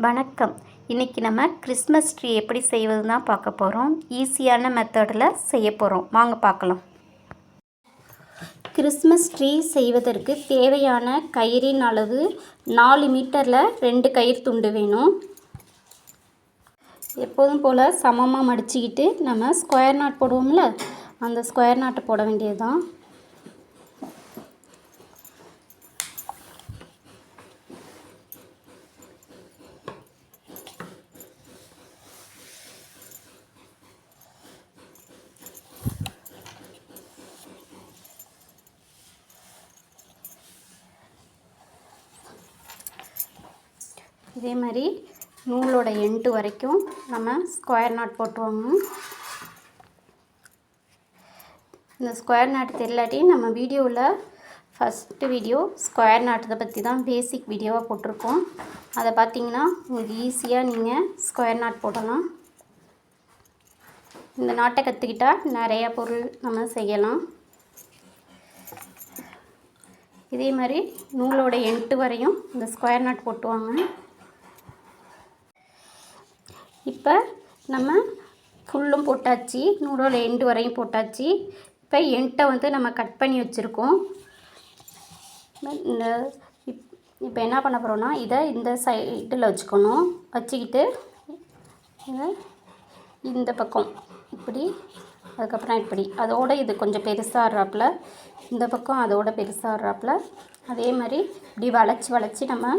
வணக்கம். இன்றைக்கி நம்ம கிறிஸ்மஸ் ட்ரீ எப்படி செய்வதுன்னு தான் பார்க்க போகிறோம். ஈஸியான மெத்தடில் செய்ய போகிறோம். வாங்க பார்க்கலாம். கிறிஸ்மஸ் ட்ரீ செய்வதற்கு தேவையான கயிறின் அளவு 4 மீட்டரில் 2 கயிறு துண்டு வேணும். எப்போதும் போல் சமமாக மடிச்சுக்கிட்டு நம்ம ஸ்கொயர் நாட் போடுவோம்ல, அந்த ஸ்கொயர் நாட்டை போட வேண்டியது தான். இதே மாதிரி நூலோட எண்டு வரைக்கும் நம்ம ஸ்கொயர் நாட் போட்டுருவோங்க. இந்த ஸ்கொயர் நாட் தெரியலாட்டி நம்ம வீடியோவில் ஃபஸ்ட்டு வீடியோ ஸ்கொயர் நாட்டை பற்றி தான் பேசிக் வீடியோவாக போட்டிருக்கோம். அதை பார்த்திங்கன்னா உங்களுக்கு ஈஸியாக நீங்கள் ஸ்கொயர் நாட் போடலாம். இந்த நாட்டை கற்றுக்கிட்டால் நிறையா பொருள் நம்ம செய்யலாம். இதே மாதிரி நூலோட எண்டு வரையும் இந்த ஸ்கொயர் நாட் போட்டுவாங்க. இப்போ நம்ம ஃபுல்லும் போட்டாச்சு, நூலோட எண்டு வரையும் போட்டாச்சு. இப்போ எண்டை நம்ம கட் பண்ணி வச்சுருக்கோம். இப்போ என்ன பண்ண போகிறோன்னா, இதை இந்த சைடில் வச்சுக்கணும். வச்சுக்கிட்டு இந்த பக்கம் இப்படி, அதுக்கப்புறம் இப்படி, அதோடு இது கொஞ்சம் பெருசாகிறாப்புல, இந்த பக்கம் அதோட பெருசாகிறாப்புல, அதே மாதிரி இப்படி வளைச்சி நம்ம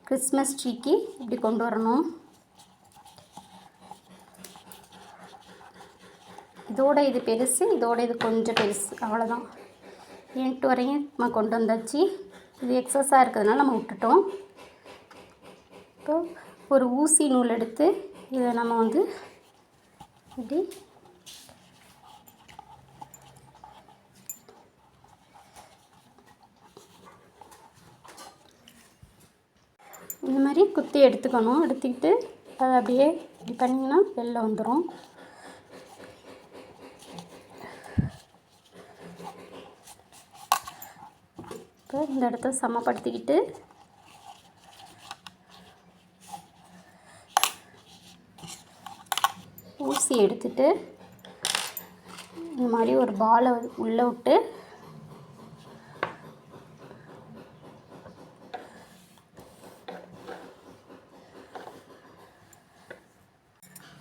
கிறிஸ்மஸ் ட்ரீக்கு இப்படி கொண்டு வரணும். இதோட இது பெருசு, இதோட இது கொஞ்சம் பெருசு, அவ்வளோதான். எண்டு வரையும் நம்ம கொண்டு வந்தாச்சு. இது எக்ஸஸாக இருக்கிறதுனால நம்ம விட்டுட்டோம். இப்போ ஒரு ஊசி நூல் எடுத்து இதை நம்ம இப்படி இந்த மாதிரி குத்தி எடுத்துக்கணும். எடுத்துக்கிட்டு அதை அப்படியே இப்படி பண்ணிங்கன்னா வெளில வந்துடும். இப்போ இந்த இடத்த சமப்படுத்திக்கிட்டு ஊசி எடுத்துட்டு இந்த மாதிரி ஒரு பாலை உள்ளே விட்டு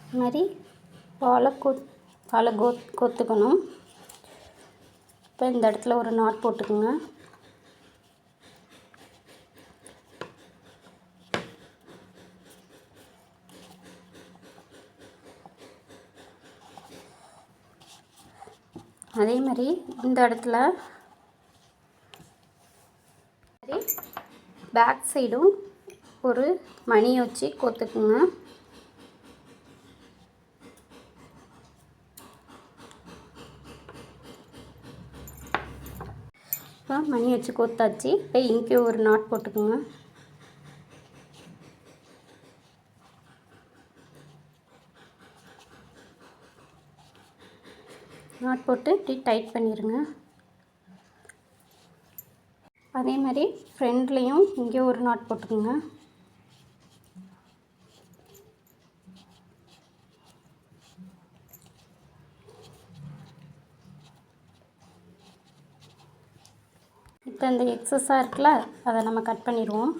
இந்த மாதிரி பாலை கோத்துக்கணும். இப்போ இந்த இடத்துல ஒரு நாட் போட்டுக்குங்க. அதே மாதிரி இந்த இடத்துல பேக் சைடும் ஒரு மணி வச்சு கோத்துக்குங்க. இப்போ மணி வச்சு கோத்தாச்சு. இப்போ இங்கே ஒரு நாட் போட்டுக்குங்க. நாட் போட்டு இப்படி டைட் பண்ணிடுங்க. அதே மாதிரி ஃப்ரண்ட்லேயும் இங்கே ஒரு நாட் போட்டுக்குங்க. இப்போ இந்த எக்ஸஸாக இருக்குல்ல, அதை நம்ம கட் பண்ணிடுவோம்.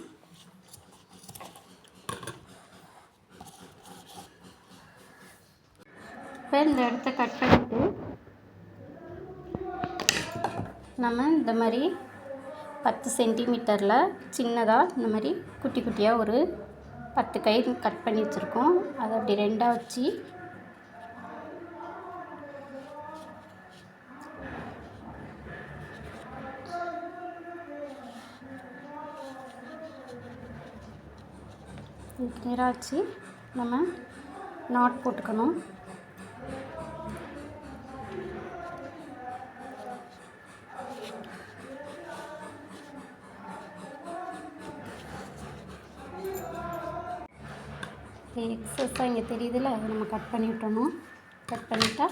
இப்போ இந்த இடத்த கட் பண்ணிவிட்டு நம்ம இந்த மாதிரி 10 சென்டிமீட்டரில் சின்னதாக இந்த மாதிரி குட்டி குட்டியாக ஒரு 10 கயிறு கட் பண்ணி வச்சுருக்கோம். அதை அப்படி ரெண்டாக வச்சு நேராக வச்சு நம்ம நாட் போட்டுக்கணும். எக்ஸஸாக இங்கே தெரியுதுல்ல, அதை நம்ம கட் பண்ணி விட்டணும். கட் பண்ணிட்டா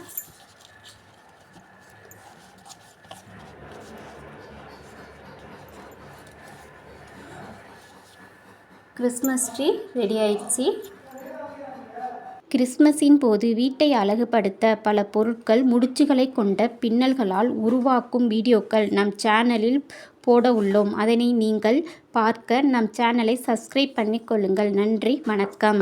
கிறிஸ்மஸ் ட்ரீ ரெடி ஆயிடுச்சு. கிறிஸ்மஸின் போது வீட்டை அழகுபடுத்த பல பொருட்கள், முடிச்சுகளை கொண்ட பின்னல்களால் உருவாக்கும் வீடியோக்கள் நம் சேனலில் போட உள்ளோம். அதனை நீங்கள் பார்க்க நம் சேனலை சப்ஸ்கிரைப் பண்ணிக்கொள்ளுங்கள். நன்றி, வணக்கம்.